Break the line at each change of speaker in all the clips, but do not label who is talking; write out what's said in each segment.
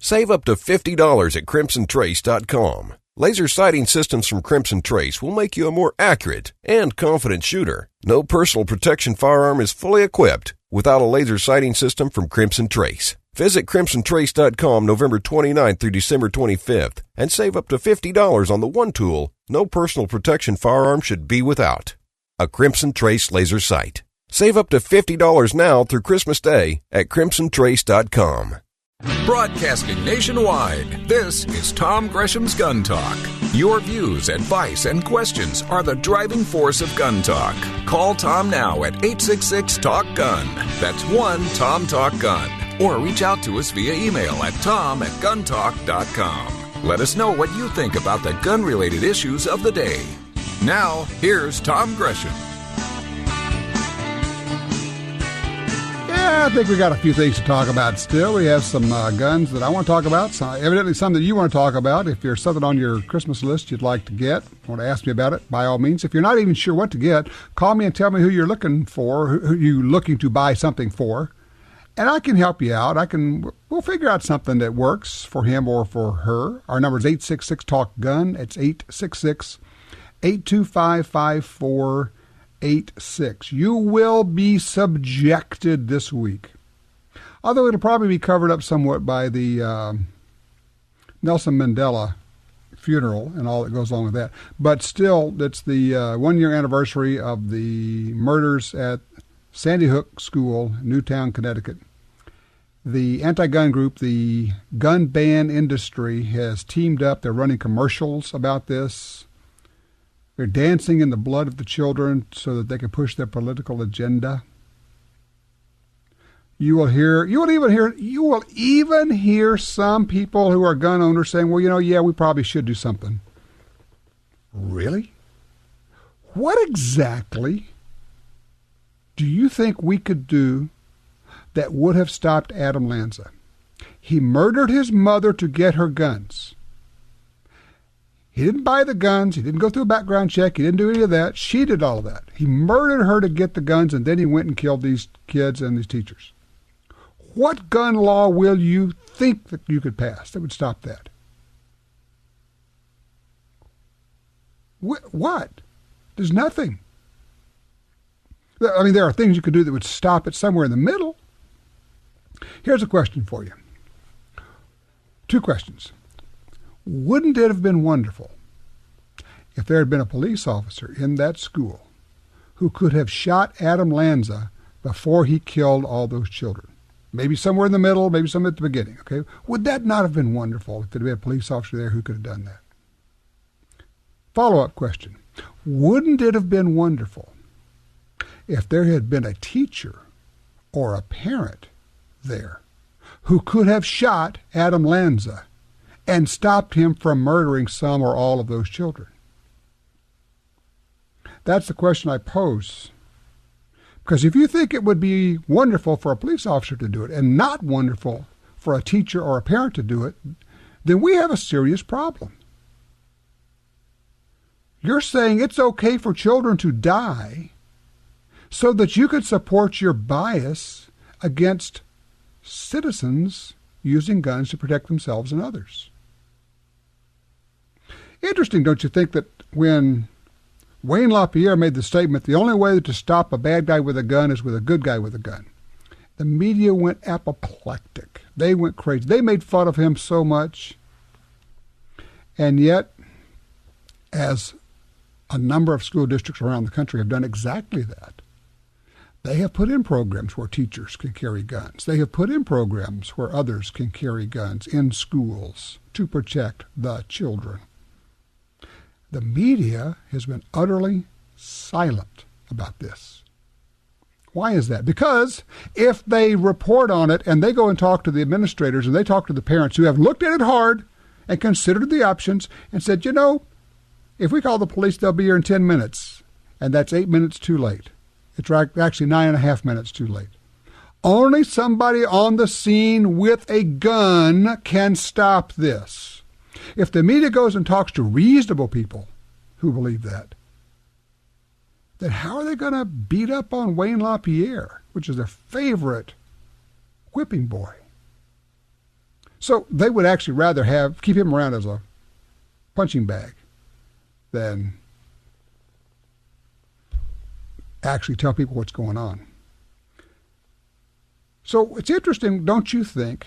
Save up to $50 at CrimsonTrace.com. Laser sighting systems from Crimson Trace will make you a more accurate and confident shooter. No personal protection firearm is fully equipped without a laser sighting system from Crimson Trace. Visit CrimsonTrace.com November 29th through December 25th and save up to $50 on the one tool no personal protection firearm should be without: a Crimson Trace laser sight. Save up to $50 now through Christmas Day at CrimsonTrace.com.
Broadcasting nationwide, this is Tom Gresham's Gun Talk. Your views, advice, and questions are the driving force of Gun Talk. Call Tom now at 866-TALK-GUN. That's 1-TOM-TALK-GUN. Or reach out to us via email at tom@guntalk.com. Let us know what you think about the gun-related issues of the day. Now, here's Tom Gresham.
Yeah, I think we got a few things to talk about still. We have some guns that I want to talk about. So evidently some that you want to talk about. If there's something on your Christmas list you'd like to get, want to ask me about it, by all means. If you're not even sure what to get, call me and tell me who you're looking for, who you're looking to buy something for. And I can help you out. We'll figure out something that works for him or for her. Our number is 866-TALK-GUN. It's 866-825-5486. You will be subjected this week, although it'll probably be covered up somewhat by the Nelson Mandela funeral and all that goes along with that. But still, it's the 1-year anniversary of the murders at Sandy Hook School, Newtown, Connecticut. The anti-gun group, the gun ban industry, has teamed up. They're running commercials about this. They're dancing in the blood of the children so that they can push their political agenda. You will even hear some people who are gun owners saying, well, yeah, we probably should do something. Really? What exactly do you think we could do that would have stopped Adam Lanza? He murdered his mother to get her guns. He didn't buy the guns. He didn't go through a background check. He didn't do any of that. She did all of that. He murdered her to get the guns, and then he went and killed these kids and these teachers. What gun law will you think that you could pass that would stop that? What? There's nothing. I mean, there are things you could do that would stop it somewhere in the middle. Here's a question for you. 2 questions. Wouldn't it have been wonderful if there had been a police officer in that school who could have shot Adam Lanza before he killed all those children? Maybe somewhere in the middle, maybe some at the beginning, okay? Would that not have been wonderful if there had been a police officer there who could have done that? Follow-up question. Wouldn't it have been wonderful if there had been a teacher or a parent there who could have shot Adam Lanza and stopped him from murdering some or all of those children? That's the question I pose. Because if you think it would be wonderful for a police officer to do it and not wonderful for a teacher or a parent to do it, then we have a serious problem. You're saying it's okay for children to die so that you could support your bias against citizens using guns to protect themselves and others. Interesting, don't you think, that when Wayne LaPierre made the statement, the only way to stop a bad guy with a gun is with a good guy with a gun, the media went apoplectic. They went crazy. They made fun of him so much. And yet, as a number of school districts around the country have done exactly that, they have put in programs where teachers can carry guns. They have put in programs where others can carry guns in schools to protect the children. The media has been utterly silent about this. Why is that? Because if they report on it and they go and talk to the administrators and they talk to the parents who have looked at it hard and considered the options and said, if we call the police, they'll be here in 10 minutes, and that's 8 minutes too late. It's actually 9.5 minutes too late. Only somebody on the scene with a gun can stop this. If the media goes and talks to reasonable people who believe that, then how are they going to beat up on Wayne LaPierre, which is their favorite whipping boy? So they would actually rather keep him around as a punching bag than actually tell people what's going on. So it's interesting, don't you think,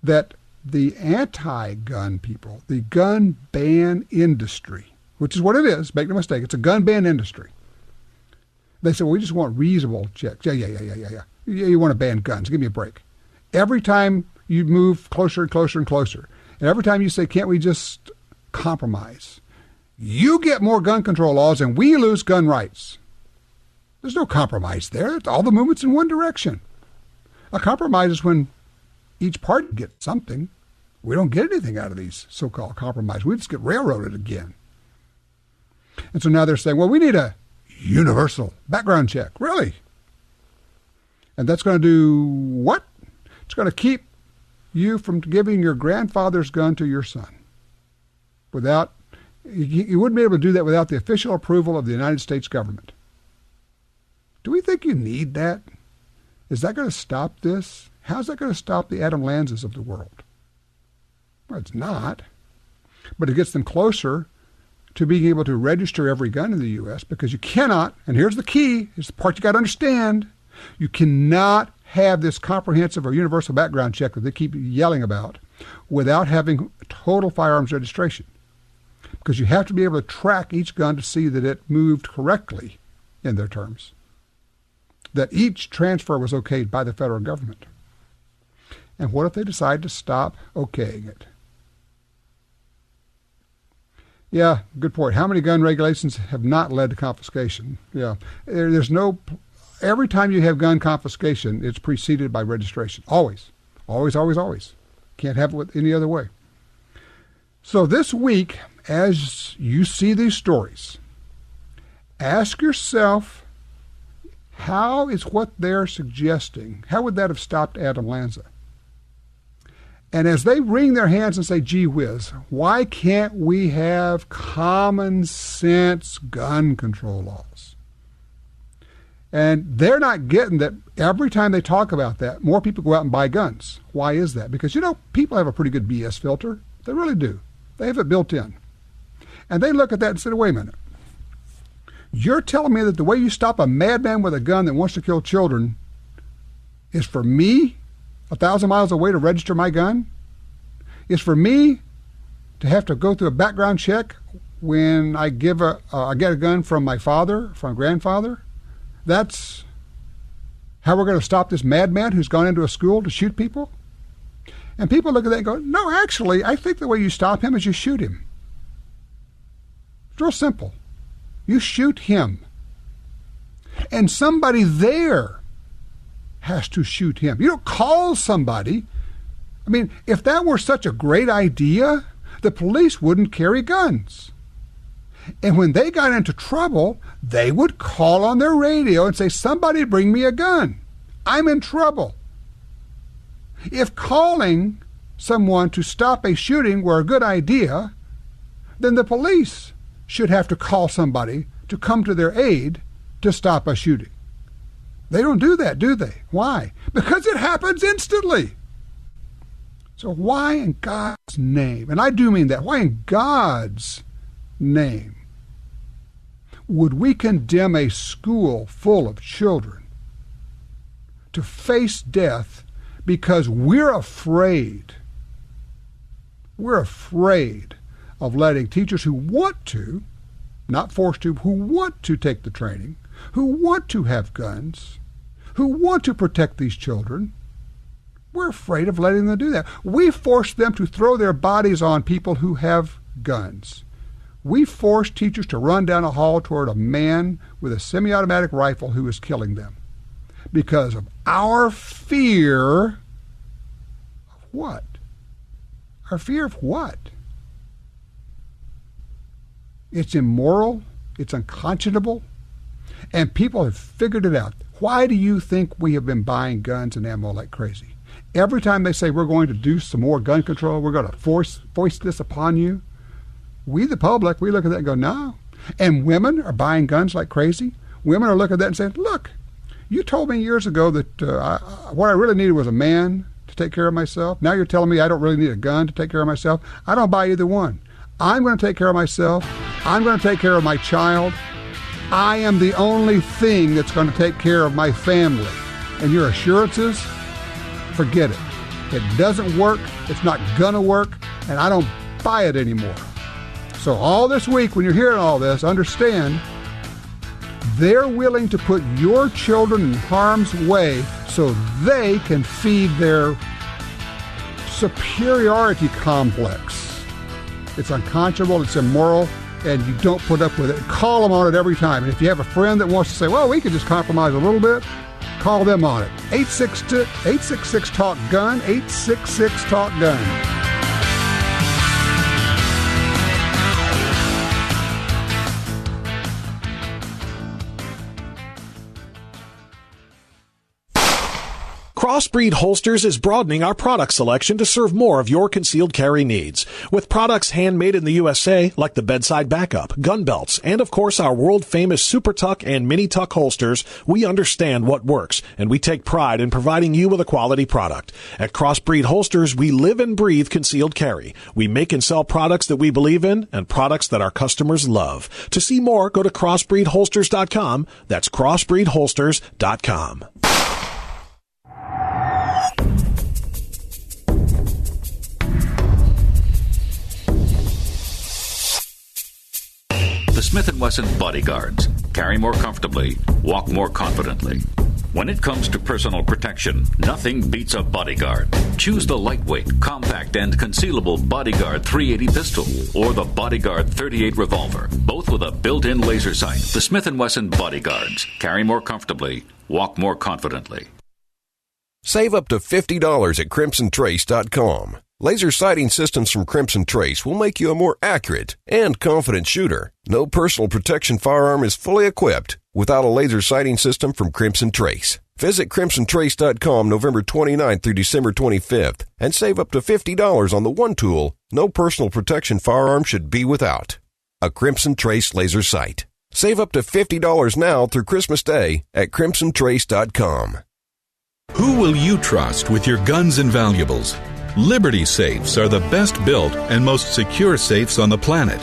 that the anti-gun people, the gun ban industry, which is what it is, make no mistake, it's a gun ban industry. They say, well, we just want reasonable checks. Yeah. You want to ban guns. Give me a break. Every time you move closer and closer and closer, and every time you say, can't we just compromise? You get more gun control laws and we lose gun rights. There's no compromise there. All the movement's in one direction. A compromise is when each party gets something. We don't get anything out of these so-called compromises. We just get railroaded again. And so now they're saying, well, we need a universal background check. Really? And that's going to do what? It's going to keep you from giving your grandfather's gun to your son. You wouldn't be able to do that without the official approval of the United States government. Do we think you need that? Is that going to stop this? How's that going to stop the Adam Lanzas of the world? Well, it's not. But it gets them closer to being able to register every gun in the U.S. because you cannot, and here's the key, here's the part you got to understand, you cannot have this comprehensive or universal background check that they keep yelling about without having total firearms registration. Because you have to be able to track each gun to see that it moved correctly in their terms. That each transfer was okayed by the federal government. And what if they decide to stop okaying it? Yeah, good point. How many gun regulations have not led to confiscation? Yeah, every time you have gun confiscation, it's preceded by registration. Always. Can't have it any other way. So this week, as you see these stories, ask yourself, how is what they're suggesting, how would that have stopped Adam Lanza? And as they wring their hands and say, gee whiz, why can't we have common sense gun control laws? And they're not getting that every time they talk about that, more people go out and buy guns. Why is that? Because, people have a pretty good BS filter. They really do. They have it built in. And they look at that and say, wait a minute. You're telling me that the way you stop a madman with a gun that wants to kill children is for me 1,000 miles away to register my gun? Is for me to have to go through a background check when I get a gun from my father, from my grandfather? That's how we're going to stop this madman who's gone into a school to shoot people? And people look at that and go, no, actually, I think the way you stop him is you shoot him. It's real simple. You shoot him. And somebody there has to shoot him. You don't call somebody. I mean, if that were such a great idea, the police wouldn't carry guns. And when they got into trouble, they would call on their radio and say, somebody bring me a gun. I'm in trouble. If calling someone to stop a shooting were a good idea, then the police should have to call somebody to come to their aid to stop a shooting. They don't do that, do they? Why? Because it happens instantly. So why in God's name, and I do mean that, why in God's name would we condemn a school full of children to face death because we're afraid of letting teachers who want to, not forced to, who want to take the training, who want to have guns, who want to protect these children, we're afraid of letting them do that. We force them to throw their bodies on people who have guns. We force teachers to run down a hall toward a man with a semi-automatic rifle who is killing them because of our fear of what? Our fear of what? It's immoral. It's unconscionable. And people have figured it out. Why do you think we have been buying guns and ammo like crazy? Every time they say we're going to do some more gun control, we're going to foist this upon you, we, the public, we look at that and go, no. And women are buying guns like crazy. Women are looking at that and saying, look, you told me years ago that what I really needed was a man to take care of myself? Now you're telling me I don't really need a gun to take care of myself? I don't buy either one. I'm going to take care of myself. I'm going to take care of my child. I am the only thing that's going to take care of my family. And your assurances, forget it. It doesn't work. It's not going to work. And I don't buy it anymore. So all this week, when you're hearing all this, understand they're willing to put your children in harm's way so they can feed their superiority complex. It's unconscionable, it's immoral, and you don't put up with it. Call them on it every time. And if you have a friend that wants to say, well, we could just compromise a little bit, call them on it. 866-TALK-GUN, 866-TALK-GUN.
Crossbreed Holsters is broadening our product selection to serve more of your concealed carry needs. With products handmade in the USA, like the Bedside Backup, gun belts, and of course our world-famous Super Tuck and Mini Tuck holsters, we understand what works, and we take pride in providing you with a quality product. At Crossbreed Holsters, we live and breathe concealed carry. We make and sell products that we believe in and products that our customers love. To see more, go to crossbreedholsters.com. That's crossbreedholsters.com.
The Smith & Wesson Bodyguards. Carry more comfortably, walk more confidently. When it comes to personal protection, nothing beats a Bodyguard. Choose the lightweight, compact, and concealable Bodyguard 380 pistol or the Bodyguard 38 revolver, both with a built-in laser sight. The Smith & Wesson Bodyguards. Carry more comfortably, walk more confidently.
Save up to $50 at CrimsonTrace.com. Laser sighting systems from Crimson Trace will make you a more accurate and confident shooter. No personal protection firearm is fully equipped without a laser sighting system from Crimson Trace. Visit CrimsonTrace.com November 29th through December 25th and save up to $50 on the one tool no personal protection firearm should be without. A Crimson Trace laser sight. Save up to $50 now through Christmas Day at CrimsonTrace.com.
Who will you trust with your guns and valuables? Liberty safes are the best built and most secure safes on the planet.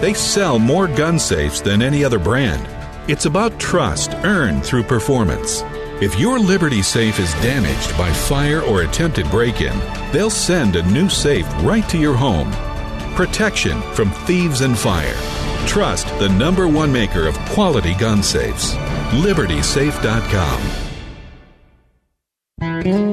They sell more gun safes than any other brand. It's about trust earned through performance. If your Liberty safe is damaged by fire or attempted break-in, they'll send a new safe right to your home. Protection from thieves and fire. Trust the #1 maker of quality gun safes. LibertySafe.com.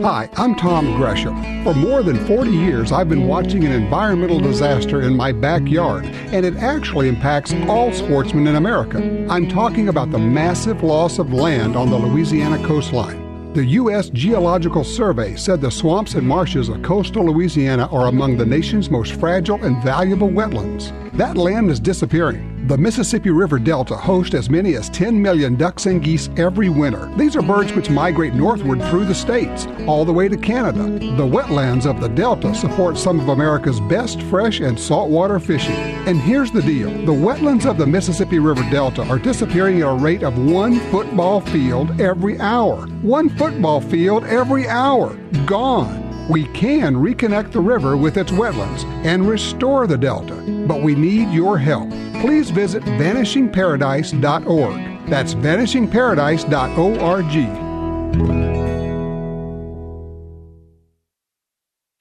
Hi, I'm Tom Gresham. For more than 40 years, I've been watching an environmental disaster in my backyard, and it actually impacts all sportsmen in America. I'm talking about the massive loss of land on the Louisiana coastline. The U.S. Geological Survey said the swamps and marshes of coastal Louisiana are among the nation's most fragile and valuable wetlands. That land is disappearing. The Mississippi River Delta hosts as many as 10 million ducks and geese every winter. These are birds which migrate northward through the states, all the way to Canada. The wetlands of the Delta support some of America's best fresh and saltwater fishing. And here's the deal. The wetlands of the Mississippi River Delta are disappearing at a rate of 1 football field every hour. 1 football field every hour. Gone. We can reconnect the river with its wetlands and restore the Delta, but we need your help. Please visit vanishingparadise.org. That's vanishingparadise.org.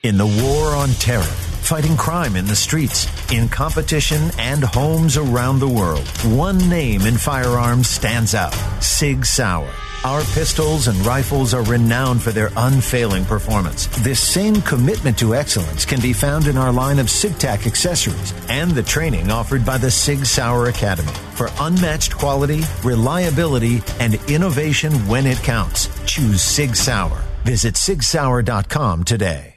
In the war on terror, fighting crime in the streets, in competition and homes around the world, one name in firearms stands out: Sig Sauer. Our pistols and rifles are renowned for their unfailing performance. This same commitment to excellence can be found in our line of SigTac accessories and the training offered by the Sig Sauer Academy. For unmatched quality, reliability, and innovation when it counts, choose Sig Sauer. Visit SigSauer.com today.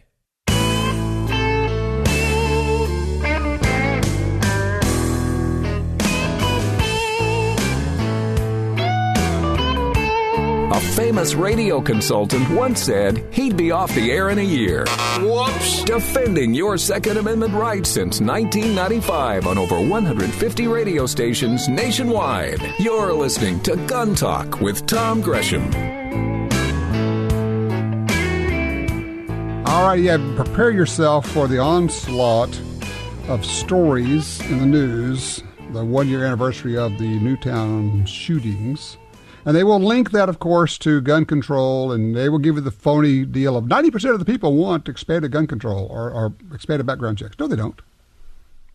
A famous radio consultant once said he'd be off the air in a year. Whoops! Defending your Second Amendment rights since 1995 on over 150 radio stations nationwide. You're listening to Gun Talk with Tom Gresham.
All right, yeah, prepare yourself for the onslaught of stories in the news, the one-year anniversary of the Newtown shootings. And they will link that, of course, to gun control, and they will give you the phony deal of 90% of the people want expanded gun control or expanded background checks. No, they don't.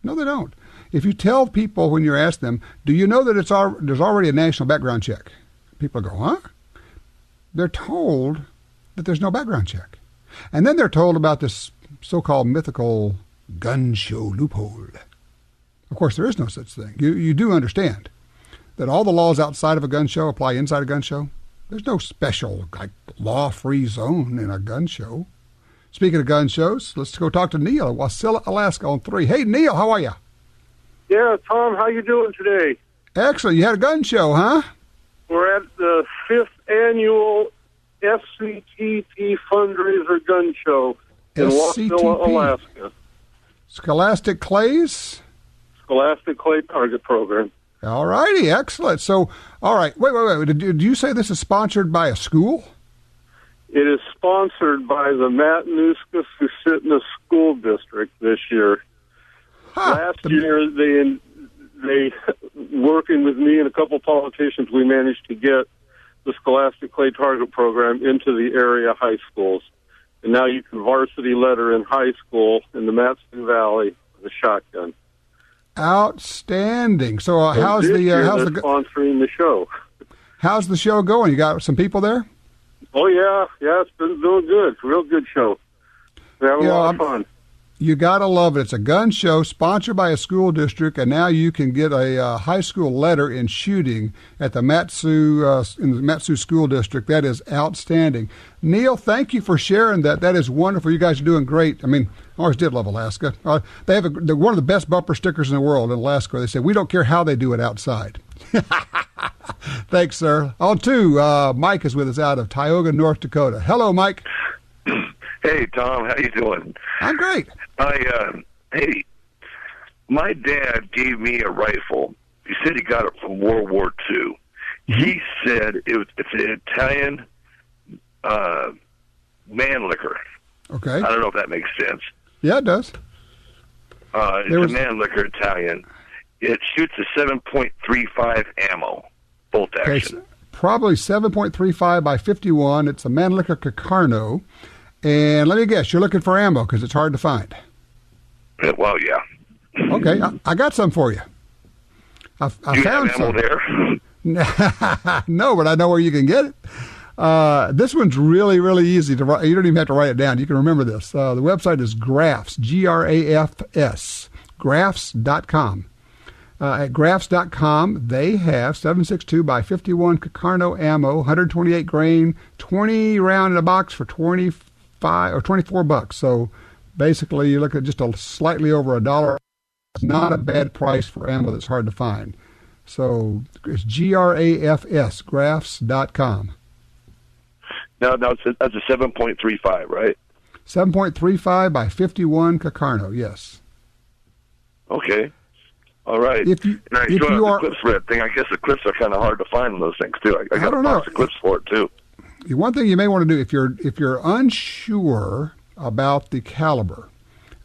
No, they don't. If you tell people when you ask them, do you know that there's already a national background check? People go, huh? They're told that there's no background check. And then they're told about this so-called mythical gun show loophole. Of course, there is no such thing. You do understand that all the laws outside of a gun show apply inside a gun show. There's no special law-free zone in a gun show. Speaking of gun shows, let's go talk to Neil at Wasilla, Alaska on 3. Hey, Neil, how are you?
Yeah, Tom, how you doing today?
Excellent. You had a gun show, huh?
We're at the 5th annual SCTP fundraiser gun show in Wasilla, Alaska.
Scholastic Clays?
Scholastic Clay Target Program.
All righty, excellent. So, all right, wait. Did you say this is sponsored by a school?
It is sponsored by the Matanuska-Susitna School District this year. Last year, they working with me and a couple politicians, we managed to get the Scholastic Clay Target Program into the area high schools. And now you can varsity letter in high school in the Matson Valley with a shotgun.
Outstanding. So how's the
sponsoring the show?
How's the show going? You got some people there?
Oh yeah, it's been doing good. It's a real good show. We're having a lot of fun.
You gotta love it. It's a gun show sponsored by a school district, and now you can get a high school letter in shooting at the in the Matsu School District. That is outstanding. Neil, thank you for sharing that. That is wonderful. You guys are doing great. I mean, I always did love Alaska. They have they're one of the best bumper stickers in the world in Alaska. They say, we don't care how they do it outside. Thanks, sir. On 2, Mike is with us out of Tioga, North Dakota. Hello, Mike.
Hey, Tom. How you doing?
I'm great.
Hey, my dad gave me a rifle. He said he got it from World War II. He said it's an Italian Mannlicher.
Okay.
I don't know if that makes sense.
Yeah, it does.
It's a Mannlicher Italian. It shoots a 7.35 ammo, bolt action.
Okay, so probably 7.35 by 51. It's a Mannlicher Carcano. And let me guess, you're looking for ammo because it's hard to find.
Well, yeah.
Okay, I got some for you. I
Do you
found
have ammo there?
No, but I know where you can get it. This one's really, really easy to write. You don't even have to write it down. You can remember this. The website is Grafs, Grafs, Grafs.com. At Grafs.com, they have 7.62 by 51 Carcano ammo, 128 grain, 20 round in a box for $25 or $24. So basically, you look at just a slightly over $1. It's not a bad price for ammo that's hard to find. So it's Grafs, Grafs.com.
No, that's a 7.35, right?
7.35 by 51 Carcano, yes.
Okay. All right.
If you
are the clips for that thing, I guess the clips are kind of hard to find on those things too. I got a box of clips for it too.
One thing you may want to do if you're unsure about the caliber,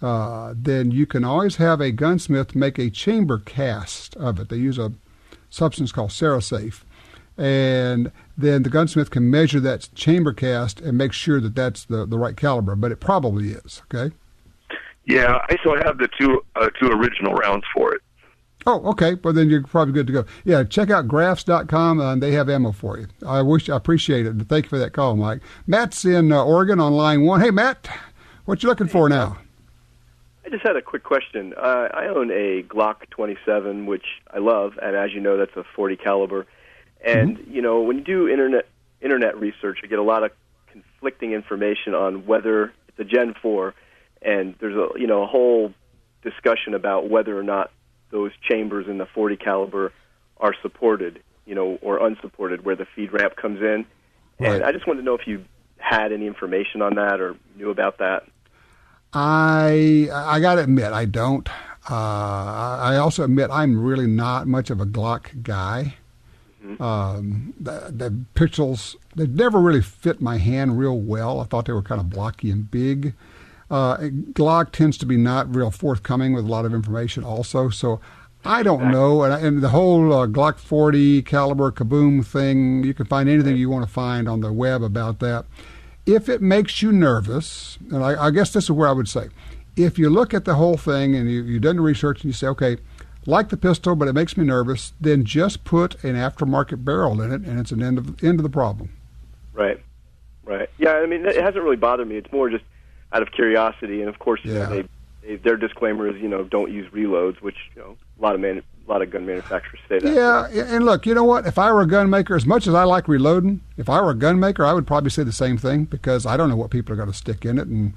then you can always have a gunsmith make a chamber cast of it. They use a substance called Serasafe, and then the gunsmith can measure that chamber cast and make sure that that's the right caliber. But it probably is. Okay.
Yeah, I still have the two original rounds for it.
Oh, okay. Well, then you're probably good to go. Yeah, check out Grafs.com, and they have ammo for you. I appreciate it. Thank you for that call, Mike. Matt's in Oregon on line 1. Hey, Matt, what you looking for now?
I just had a quick question. I own a Glock 27, which I love, and as you know, that's a 40 caliber. And you know, when you do internet research, you get a lot of conflicting information on whether it's a Gen 4, and there's a whole discussion about whether or not those chambers in the 40 caliber are supported, or unsupported, where the feed ramp comes in.
Right.
And I just wanted to know if you had any information on that or knew about that.
I got to admit, I don't. I also admit I'm really not much of a Glock guy. The pistols, they never really fit my hand real well. I thought they were kind of blocky and big. Glock tends to be not real forthcoming with a lot of information also, so I don't know. And the whole Glock 40 caliber kaboom thing, you can find anything you want to find on the web about that. If it makes you nervous, and I guess this is where I would say, if you look at the whole thing and you've done the research and you say, okay, like the pistol, but it makes me nervous, then just put an aftermarket barrel in it, and it's an end of the problem.
Right. Yeah, I mean, it hasn't really bothered me. It's more just out of curiosity, and of course, you know, their disclaimer is, don't use reloads, which a lot of gun manufacturers say that.
Yeah, and look, you know what? If I were a gun maker, as much as I like reloading, if I were a gun maker, I would probably say the same thing, because I don't know what people are going to stick in it, and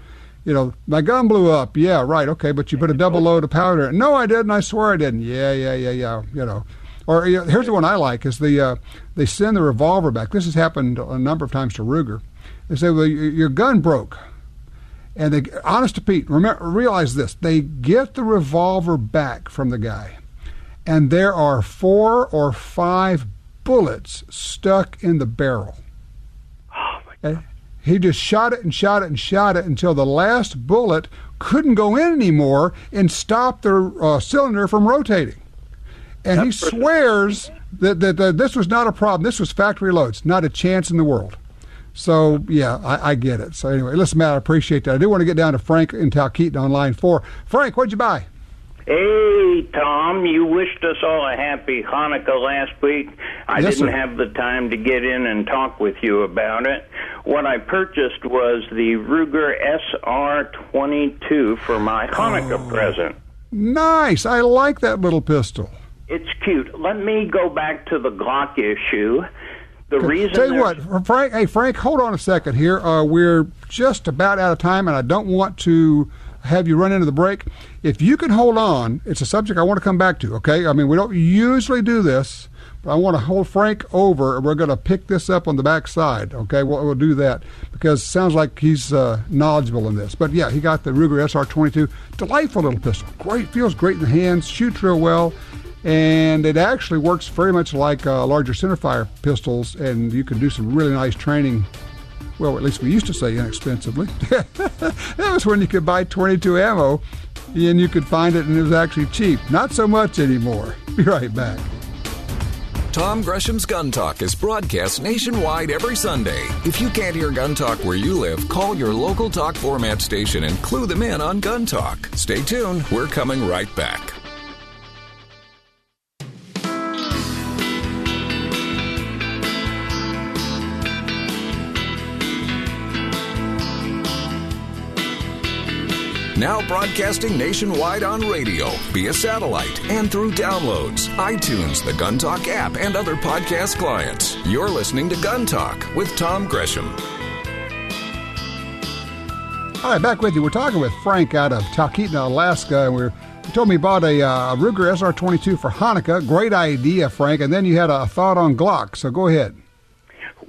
my gun blew up. Yeah, right. Okay, but you put a double load of powder. No, I didn't. I swear I didn't. Yeah. Or here's the one I like is they send the revolver back. This has happened a number of times to Ruger. They say, well, your gun broke. And they, honest to Pete, realize this. They get the revolver back from the guy, and there are 4 or 5 bullets stuck in the barrel.
Oh, my God.
He just shot it until the last bullet couldn't go in anymore and stopped the cylinder from rotating. And he swears that this was not a problem. This was factory loads, not a chance in the world. So, yeah, I get it. So, anyway, listen, Matt, I appreciate that. I do want to get down to Frank in Talkeetna on line 4. Frank, what'd you buy?
Hey, Tom, you wished us all a happy Hanukkah last week. I didn't have the time to get in and talk with you about it. What I purchased was the Ruger SR22 for my Hanukkah present.
Nice. I like that little pistol.
It's cute. Let me go back to the Glock issue. The reason
Tell you what, Frank. Hey, Frank, hold on a second here. We're just about out of time, and I don't want to have you run into the break. If you can hold on, it's a subject I want to come back to, okay? I mean, we don't usually do this, but I want to hold Frank over, and we're going to pick this up on the back side, okay? We'll do that because it sounds like he's knowledgeable in this. But, yeah, he got the Ruger SR22. Delightful little pistol. Great, feels great in the hands, shoots real well, and it actually works very much like larger centerfire pistols, and you can do some really nice training. Well, at least we used to say inexpensively. That was when you could buy 22 ammo and you could find it and it was actually cheap. Not so much anymore. Be right back.
Tom Gresham's Gun Talk is broadcast nationwide every Sunday. If you can't hear Gun Talk where you live, call your local talk format station and clue them in on Gun Talk. Stay tuned. We're coming right back. Now broadcasting nationwide on radio, via satellite, and through downloads, iTunes, the Gun Talk app, and other podcast clients. You're listening to Gun Talk with Tom Gresham.
All right, back with you. We're talking with Frank out of Talkeetna, Alaska, and you told me you bought a Ruger SR22 for Hanukkah. Great idea, Frank. And then you had a thought on Glock, so go ahead.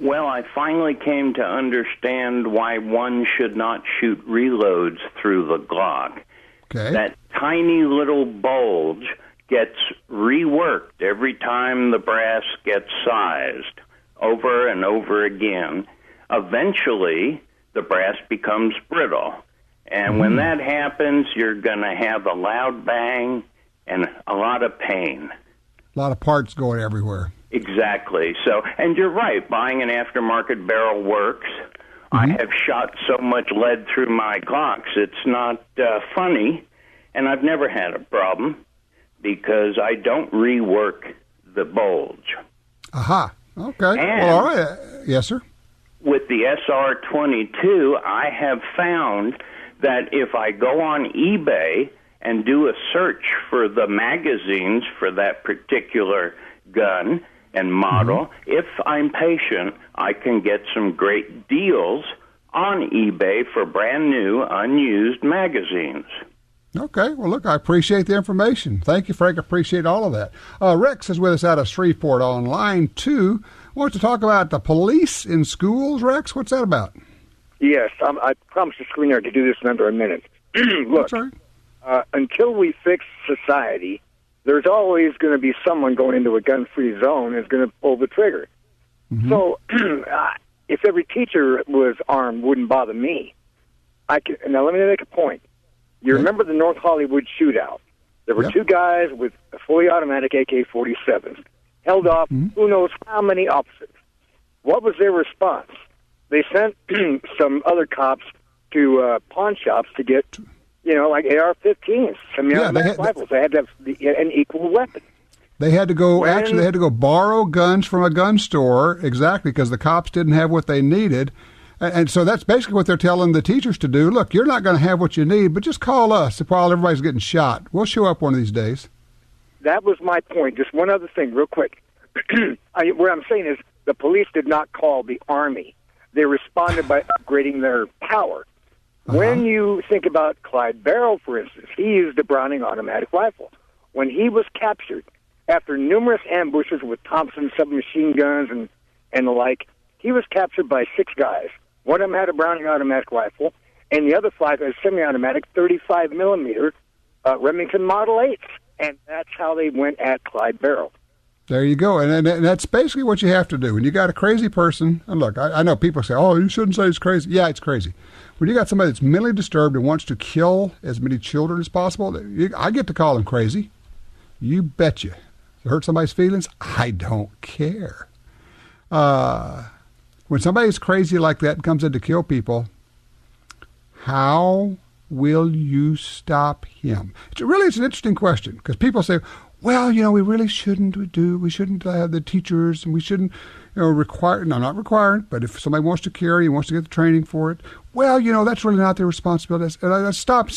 Well, I finally came to understand why one should not shoot reloads through the Glock.
Okay.
That tiny little bulge gets reworked every time the brass gets sized, over and over again. Eventually, the brass becomes brittle. And when that happens, you're going to have a loud bang and a lot of pain.
A lot of parts going everywhere.
Exactly. So, and you're right, buying an aftermarket barrel works. I have shot so much lead through my Glocks, it's not funny, and I've never had a problem because I don't rework the bulge.
Aha. Okay.
And
well, all right. Yes, sir.
With the SR22, I have found that if I go on eBay and do a search for the magazines for that particular gun and model, if I'm patient, I can get some great deals on eBay for brand new, unused magazines.
Okay. Well, look, I appreciate the information. Thank you, Frank. I appreciate all of that. Rex is with us out of Shreveport on line 2. Wants to talk about the police in schools. Rex, what's that about?
Yes, I promised the screener to do this in under a minute. Look,
That's right.
Until we fix society, there's always going to be someone going into a gun-free zone and is going to pull the trigger. Mm-hmm. So if every teacher was armed, wouldn't bother me. Now, let me make a point. You remember the North Hollywood shootout? There were two guys with a fully automatic AK-47s, held off who knows how many officers. What was their response? They sent some other cops to pawn shops to get, like AR-15s, semi-automatic rifles. They had to have an equal weapon.
They had to go. They had to go borrow guns from a gun store, exactly, because the cops didn't have what they needed. And so that's basically what they're telling the teachers to do. Look, you're not going to have what you need, but just call us while everybody's getting shot. We'll show up one of these days.
That was my point. Just one other thing, real quick. What I'm saying is the police did not call the Army. They responded by upgrading their power. When you think about Clyde Barrow, for instance, he used a Browning automatic rifle. When he was captured, after numerous ambushes with Thompson submachine guns and the like, he was captured by 6 guys. One of them had a Browning automatic rifle, and the other 5 had semi-automatic 35 millimeter Remington Model 8s. And that's how they went at Clyde Barrow.
There you go. And that's basically what you have to do. When you got a crazy person, and look, I know people say, oh, you shouldn't say it's crazy. Yeah, it's crazy. When you got somebody that's mentally disturbed and wants to kill as many children as possible, I get to call them crazy. You betcha. Hurt somebody's feelings? I don't care. When somebody's crazy like that and comes in to kill people, how will you stop him? It's an interesting question, because people say, well, we really shouldn't have the teachers, and we shouldn't, require, no, not requiring, but if somebody wants to carry, wants to get the training for it, well, that's really not their responsibility. Stop.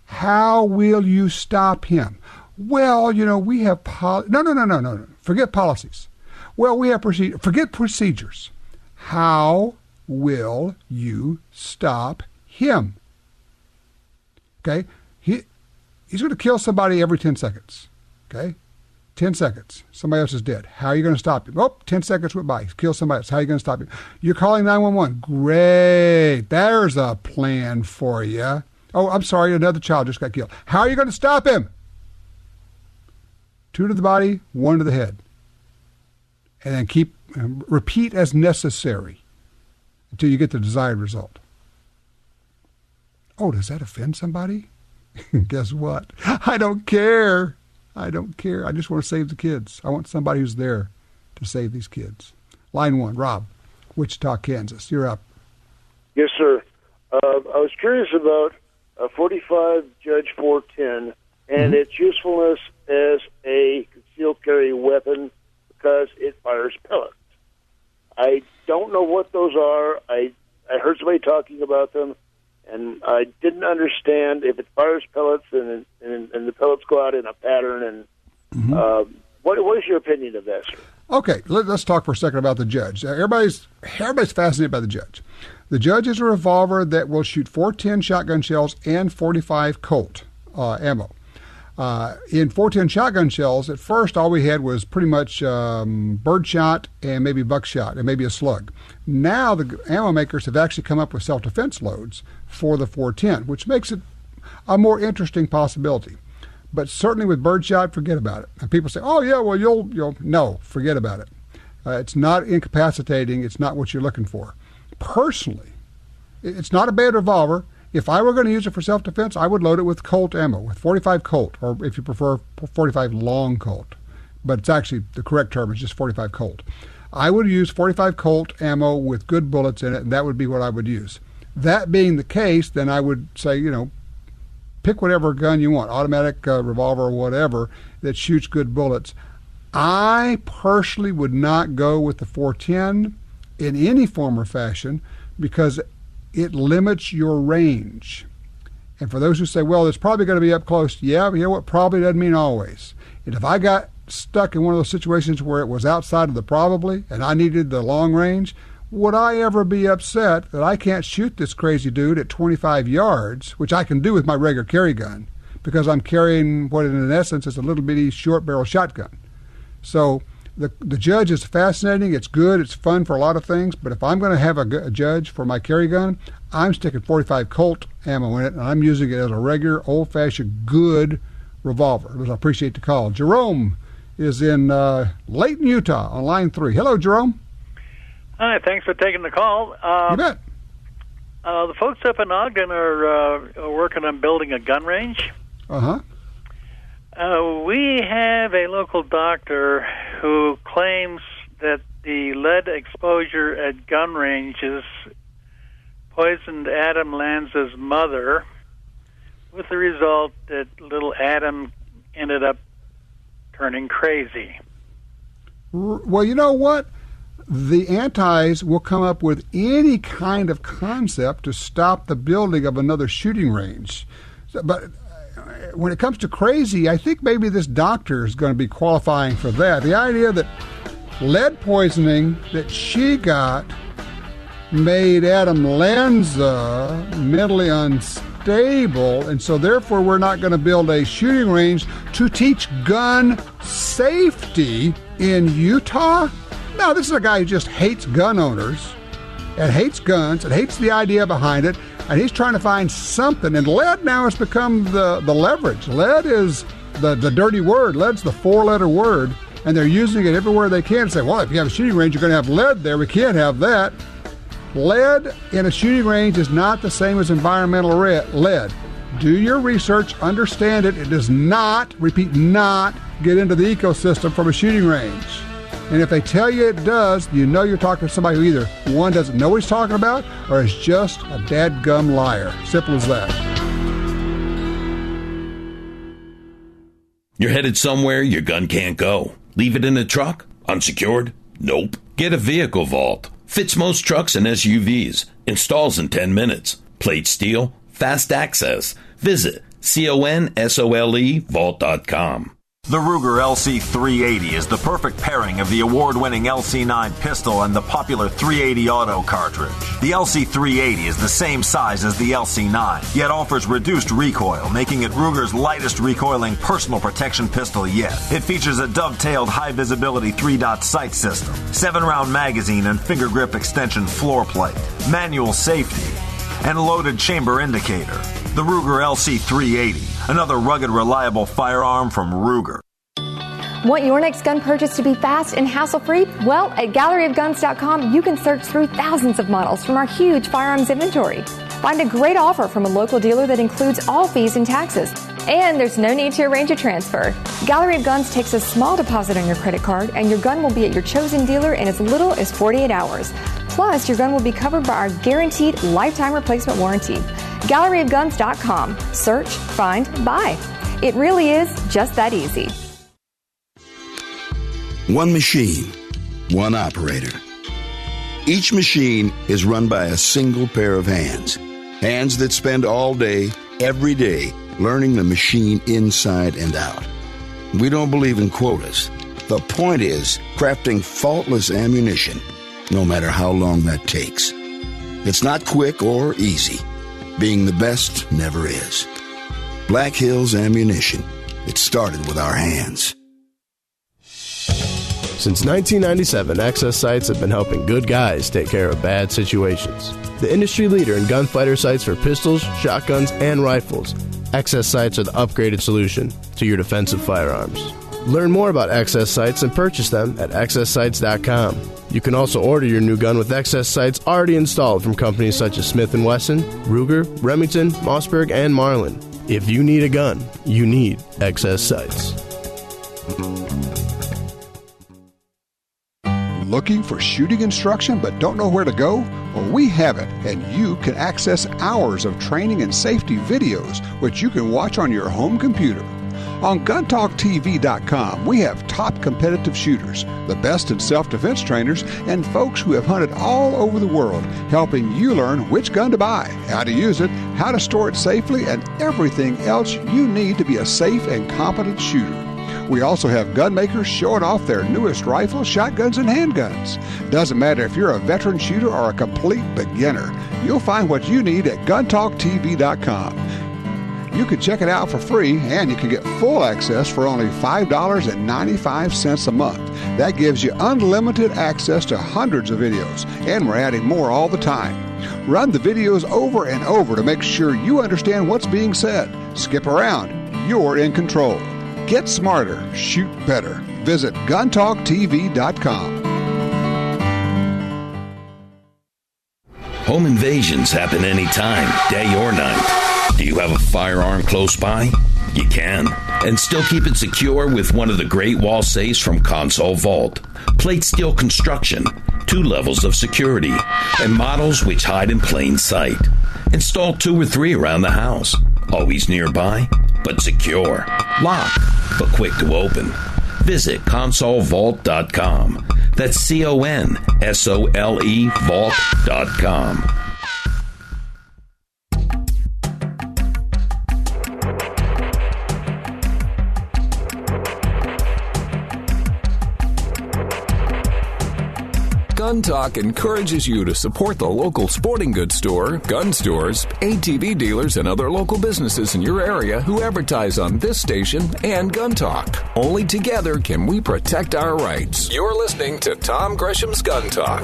How will you stop him? Well, we have no. Forget policies. Well, we have forget procedures. How will you stop him? Okay? He's going to kill somebody every 10 seconds. Okay? 10 seconds. Somebody else is dead. How are you going to stop him? 10 seconds went by. He's killed somebody else. How are you going to stop him? You're calling 911. Great. There's a plan for you. Oh, I'm sorry. Another child just got killed. How are you going to stop him? 2 to the body, 1 to the head. And then repeat as necessary until you get the desired result. Oh, does that offend somebody? Guess what? I don't care. I just want to save the kids. I want somebody who's there to save these kids. Line 1, Rob, Wichita, Kansas. You're up.
Yes, sir. I was curious about 45 Judge 410 and its usefulness as a concealed carry weapon because it fires pellets. I don't know what those are. I heard somebody talking about them, and I didn't understand if it fires pellets and the pellets go out in a pattern. And what is your opinion of that, sir?
Okay, let's talk for a second about the Judge. Everybody's fascinated by the Judge. The Judge is a revolver that will shoot 410 shotgun shells and 45 Colt ammo. In 410 shotgun shells, at first all we had was pretty much birdshot and maybe buckshot and maybe a slug. Now the ammo makers have actually come up with self-defense loads for the 410, which makes it a more interesting possibility. But certainly with birdshot, forget about it. And people say, oh yeah, well you'll no, forget about it. It's not incapacitating. It's not what you're looking for. Personally, it's not a bad revolver. If I were going to use it for self-defense, I would load it with Colt ammo, with 45 Colt, or if you prefer, 45 long Colt. But it's actually, the correct term is just 45 Colt. I would use 45 Colt ammo with good bullets in it, and that would be what I would use. That being the case, then I would say, pick whatever gun you want, automatic, revolver, or whatever, that shoots good bullets. I personally would not go with the 410 in any form or fashion because it limits your range. And for those who say, well, it's probably going to be up close, yeah, but you know what? Probably doesn't mean always. And if I got stuck in one of those situations where it was outside of the probably and I needed the long range, would I ever be upset that I can't shoot this crazy dude at 25 yards, which I can do with my regular carry gun, because I'm carrying what in essence is a little bitty short barrel shotgun. So the Judge is fascinating. It's good. It's fun for a lot of things. But if I'm going to have a Judge for my carry gun, I'm sticking 45 Colt ammo in it, and I'm using it as a regular, old-fashioned, good revolver. I appreciate the call. Jerome is in Layton, Utah on line 3. Hello, Jerome.
Hi, thanks for taking the call.
You bet.
The folks up in Ogden are working on building a gun range.
Uh-huh.
We have a local doctor who claims that the lead exposure at gun ranges poisoned Adam Lanza's mother, with the result that little Adam ended up turning crazy.
Well, you know what? The antis will come up with any kind of concept to stop the building of another shooting range. But when it comes to crazy, I think maybe this doctor is going to be qualifying for that. The idea that lead poisoning that she got made Adam Lanza mentally unstable, and so therefore we're not going to build a shooting range to teach gun safety in Utah? No, this is a guy who just hates gun owners and hates guns and hates the idea behind it, and he's trying to find something. And lead now has become the leverage. Lead is the dirty word. Lead's the 4-letter word, and they're using it everywhere they can. Say, well, if you have a shooting range, you're going to have lead there. We can't have that. Lead in a shooting range is not the same as environmental lead. Do your research, understand it. It does not, repeat, not get into the ecosystem from a shooting range. And if they tell you it does, you know you're talking to somebody who either, one, doesn't know what he's talking about, or is just a dadgum liar. Simple as that.
You're headed somewhere your gun can't go. Leave it in a truck? Unsecured? Nope. Get a vehicle vault. Fits most trucks and SUVs. Installs in 10 minutes. Plate steel. Fast access. Visit CONSOLE vault.com.
The Ruger LC380 is the perfect pairing of the award-winning LC9 pistol and the popular 380 auto cartridge. The LC380 is the same size as the LC9, yet offers reduced recoil, making it Ruger's lightest recoiling personal protection pistol yet. It features a dovetailed high-visibility 3-dot sight system, 7-round magazine and finger grip extension floor plate, manual safety, and loaded chamber indicator. The Ruger LC380, another rugged, reliable firearm from Ruger.
Want your next gun purchase to be fast and hassle-free? Well, at galleryofguns.com, you can search through thousands of models from our huge firearms inventory. Find a great offer from a local dealer that includes all fees and taxes. And there's no need to arrange a transfer. Gallery of Guns takes a small deposit on your credit card, and your gun will be at your chosen dealer in as little as 48 hours. Plus, your gun will be covered by our guaranteed lifetime replacement warranty. GalleryofGuns.com. Search, find, buy. It really is just that easy.
One machine, one operator. Each machine is run by a single pair of hands. Hands that spend all day, every day, learning the machine inside and out. We don't believe in quotas. The point is crafting faultless ammunition, no matter how long that takes. It's not quick or easy. Being the best never is. Black Hills Ammunition. It started with our hands.
Since 1997, Access Sights have been helping good guys take care of bad situations. The industry leader in gunfighter sights for pistols, shotguns, and rifles, Access Sights are the upgraded solution to your defensive firearms. Learn more about Access Sights and purchase them at AccessSights.com. You can also order your new gun with Access Sights already installed from companies such as Smith & Wesson, Ruger, Remington, Mossberg, and Marlin. If you need a gun, you need Access Sights.
Looking for shooting instruction but don't know where to go? Well, we have it, and you can access hours of training and safety videos, which you can watch on your home computer. On GunTalkTV.com, we have top competitive shooters, the best in self-defense trainers, and folks who have hunted all over the world, helping you learn which gun to buy, how to use it, how to store it safely, and everything else you need to be a safe and competent shooter. We also have gun makers showing off their newest rifles, shotguns, and handguns. Doesn't matter if you're a veteran shooter or a complete beginner, you'll find what you need at GunTalkTV.com. You can check it out for free, and you can get full access for only $5.95 a month. That gives you unlimited access to hundreds of videos, and we're adding more all the time. Run the videos over and over to make sure you understand what's being said. Skip around. you're in control. Get smarter, shoot better. Visit guntalktv.com.
Home invasions happen anytime, day or night. Do you have a firearm close by? You can, and still keep it secure with one of the great wall safes from Console Vault. Plate steel construction, 2 levels of security, and models which hide in plain sight. Install 2 or 3 around the house. Always nearby, but secure. Locked, but quick to open. Visit consolevault.com. That's CONSOLE vault.com.
Gun Talk encourages you to support the local sporting goods store, gun stores, ATV dealers, and other local businesses in your area who advertise on this station and Gun Talk. Only together can we protect our rights. You're listening to Tom Gresham's Gun Talk.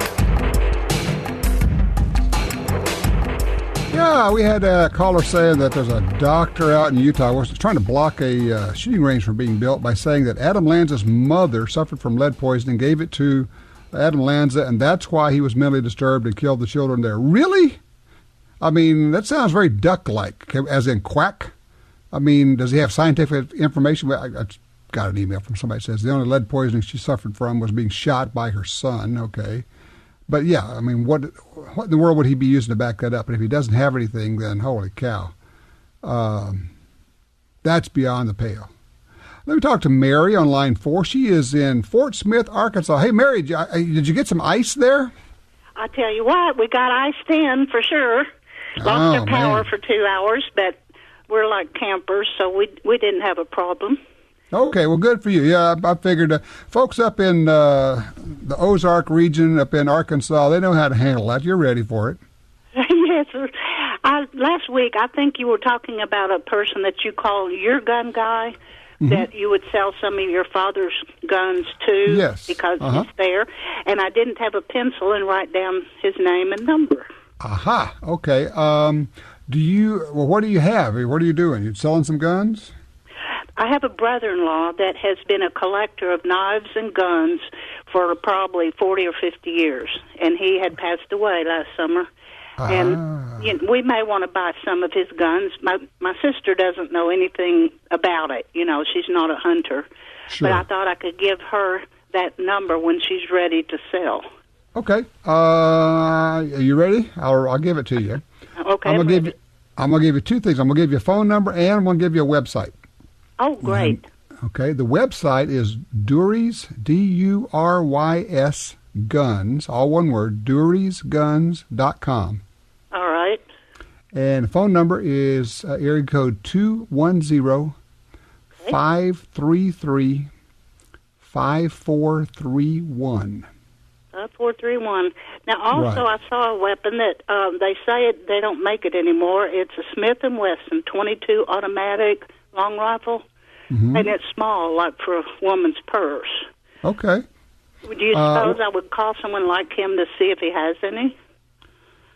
Yeah, we had a caller saying that there's a doctor out in Utah was trying to block a shooting range from being built by saying that Adam Lanza's mother suffered from lead poisoning, gave it to Adam Lanza, and that's why he was mentally disturbed and killed the children there. Really? I mean, that sounds very duck-like, as in quack. I mean, does he have scientific information? I got an email from somebody that says the only lead poisoning she suffered from was being shot by her son. Okay. But, yeah, I mean, what in the world would he be using to back that up? And if he doesn't have anything, then holy cow. That's beyond the pale. Let me talk to Mary on line 4. She is in Fort Smith, Arkansas. Hey, Mary, did you get some ice there?
I tell you what, we got iced in for sure. Lost our power for 2 hours, but we're like campers, so we didn't have a problem.
Okay, well, good for you. Yeah, I figured folks up in the Ozark region, up in Arkansas, they know how to handle that. You're ready for it.
Yes, sir. Last week, I think you were talking about a person that you call your gun guy. Mm-hmm. That you would sell some of your father's guns to,
yes,
because he's there. And I didn't have a pencil and write down his name and number.
Aha, okay. What do you have? What are you doing? You selling some guns?
I have a brother-in-law that has been a collector of knives and guns for probably 40 or 50 years, and he had passed away last summer. And we may want to buy some of his guns. My sister doesn't know anything about it. You know, she's not a hunter.
Sure.
But I thought I could give her that number when she's ready to sell.
Okay. Are you ready? I'll give it to you.
Okay.
I'm gonna give you 2 things. I'm gonna give you a phone number and I'm gonna give you a website.
Oh, great.
Okay. The website is Durys, DURYS Guns, all one word, DurysGuns.com.
All right.
And the phone number is area code 210-533-5431.
5431. Now, also, right. I saw a weapon that they say they don't make it anymore. It's a Smith & Wesson 22 automatic long rifle, and it's small, like for a woman's purse.
Okay.
Would you suppose I would call someone like him to see if he has any?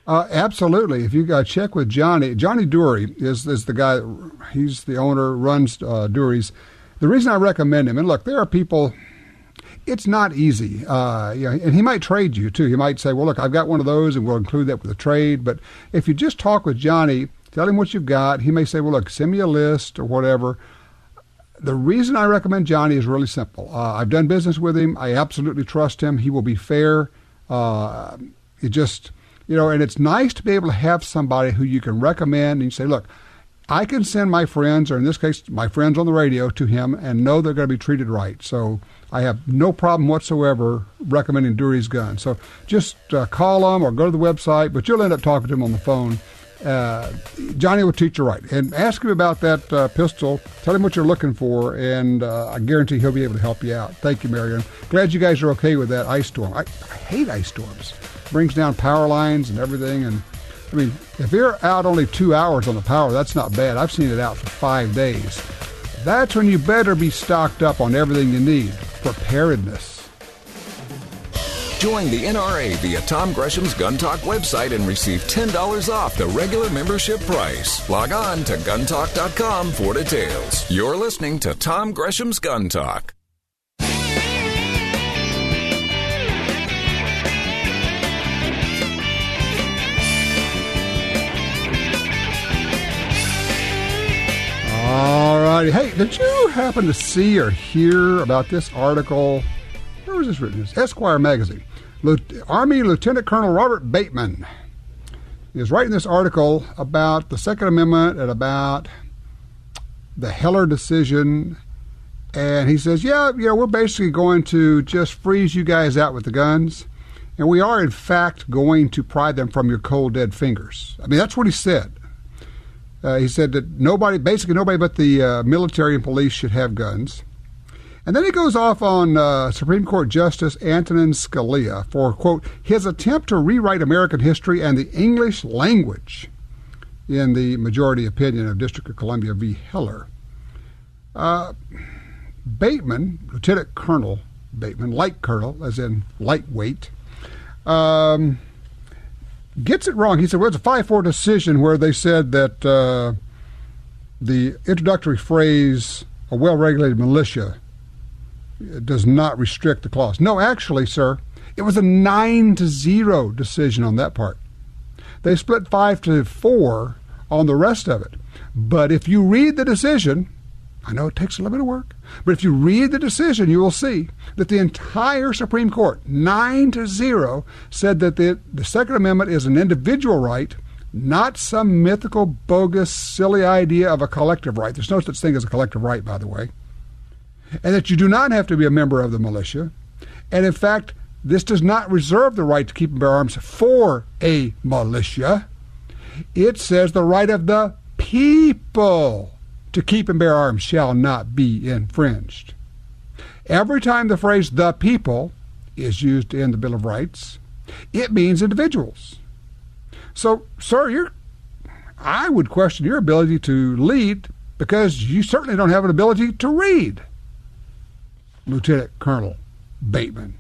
Absolutely. If you check with Johnny Dury is the guy. He's the owner, runs Dury's. The reason I recommend him, and look, there are people. It's not easy, and he might trade you too. He might say, "Well, look, I've got one of those, and we'll include that with the trade." But if you just talk with Johnny, tell him what you've got. He may say, "Well, look, send me a list or whatever." The reason I recommend Johnny is really simple. I've done business with him. I absolutely trust him. He will be fair. It just, and it's nice to be able to have somebody who you can recommend and you say, look, I can send my friends, or in this case, my friends on the radio, to him and know they're going to be treated right. So I have no problem whatsoever recommending Dury's Gun. So just call him or go to the website, but you'll end up talking to him on the phone. Johnny will teach you right. And ask him about that pistol. Tell him what you're looking for, and I guarantee he'll be able to help you out. Thank you, Marion. Glad you guys are okay with that ice storm. I hate ice storms. Brings down power lines and everything. And I mean, if you're out only 2 hours on the power, that's not bad. I've seen it out for 5 days. That's when you better be stocked up on everything you need. Preparedness.
Join the NRA via Tom Gresham's Gun Talk website and receive $10 off the regular membership price. Log on to guntalk.com for details. You're listening to Tom Gresham's Gun Talk.
All righty. Hey, did you happen to see or hear about this article? Where was this written? It's Esquire magazine. Army Lieutenant Colonel Robert Bateman is writing this article about the Second Amendment and about the Heller decision. And he says, we're basically going to just freeze you guys out with the guns. And we are, in fact, going to pry them from your cold, dead fingers. I mean, that's what he said. He said that nobody but the military and police should have guns. And then he goes off on Supreme Court Justice Antonin Scalia for, quote, his attempt to rewrite American history and the English language in the majority opinion of District of Columbia v. Heller. Bateman, Lieutenant Colonel Bateman, light colonel, as in lightweight, gets it wrong. He said, well, it's a 5-4 decision where they said that the introductory phrase, a well-regulated militia, does not restrict the clause. No, actually, sir, it was a 9-0 decision on that part. They split 5-4 on the rest of it. But if you read the decision, I know it takes a little bit of work, but if you read the decision, you will see that the entire Supreme Court, 9-0, said that the Second Amendment is an individual right, not some mythical, bogus, silly idea of a collective right. There's no such thing as a collective right, by the way. And that you do not have to be a member of the militia. And in fact, this does not reserve the right to keep and bear arms for a militia. It says the right of the people to keep and bear arms shall not be infringed. Every time the phrase the people is used in the Bill of Rights, it means individuals. So, sir, I would question your ability to lead because you certainly don't have an ability to read, Lieutenant Colonel Bateman.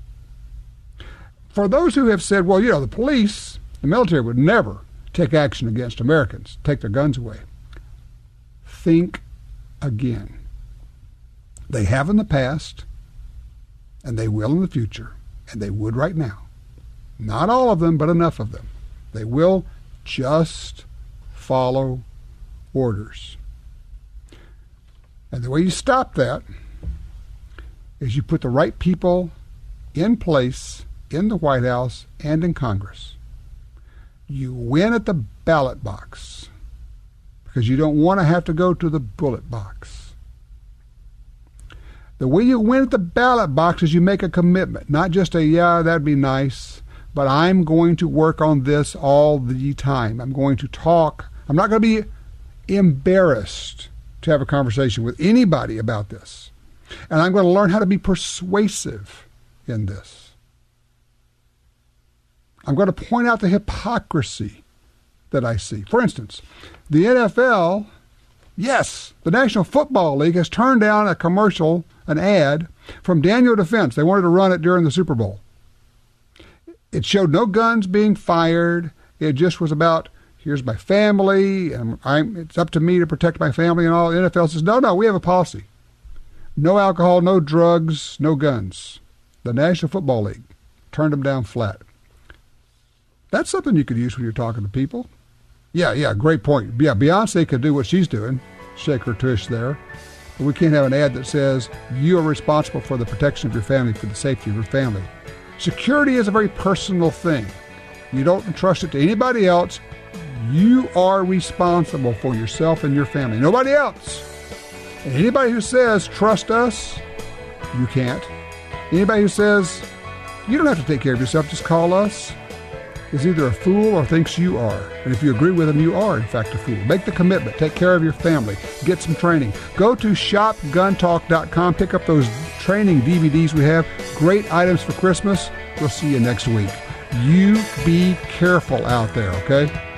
For those who have said, well, the police, the military would never take action against Americans, take their guns away. Think again. They have in the past, and they will in the future, and they would right now. Not all of them, but enough of them. They will just follow orders. And the way you stop that is you put the right people in place in the White House and in Congress. You win at the ballot box because you don't want to have to go to the bullet box. The way you win at the ballot box is you make a commitment, not just that'd be nice, but I'm going to work on this all the time. I'm going to talk. I'm not going to be embarrassed to have a conversation with anybody about this. And I'm going to learn how to be persuasive in this. I'm going to point out the hypocrisy that I see. For instance, the NFL, yes, the National Football League has turned down a commercial, an ad from Daniel Defense. They wanted to run it during the Super Bowl. It showed no guns being fired. It just was about, here's my family, and it's up to me to protect my family and all. The NFL says, no, we have a policy. No alcohol, no drugs, no guns. The National Football League turned them down flat. That's something you could use when you're talking to people. Yeah, great point. Yeah, Beyonce could do what she's doing, shake her tush there. But we can't have an ad that says, you are responsible for the protection of your family, for the safety of your family. Security is a very personal thing. You don't entrust it to anybody else. You are responsible for yourself and your family, nobody else. And anybody who says, trust us, you can't. Anybody who says, you don't have to take care of yourself, just call us, is either a fool or thinks you are. And if you agree with them, you are, in fact, a fool. Make the commitment. Take care of your family. Get some training. Go to shopguntalk.com. Pick up those training DVDs we have. Great items for Christmas. We'll see you next week. You be careful out there, okay?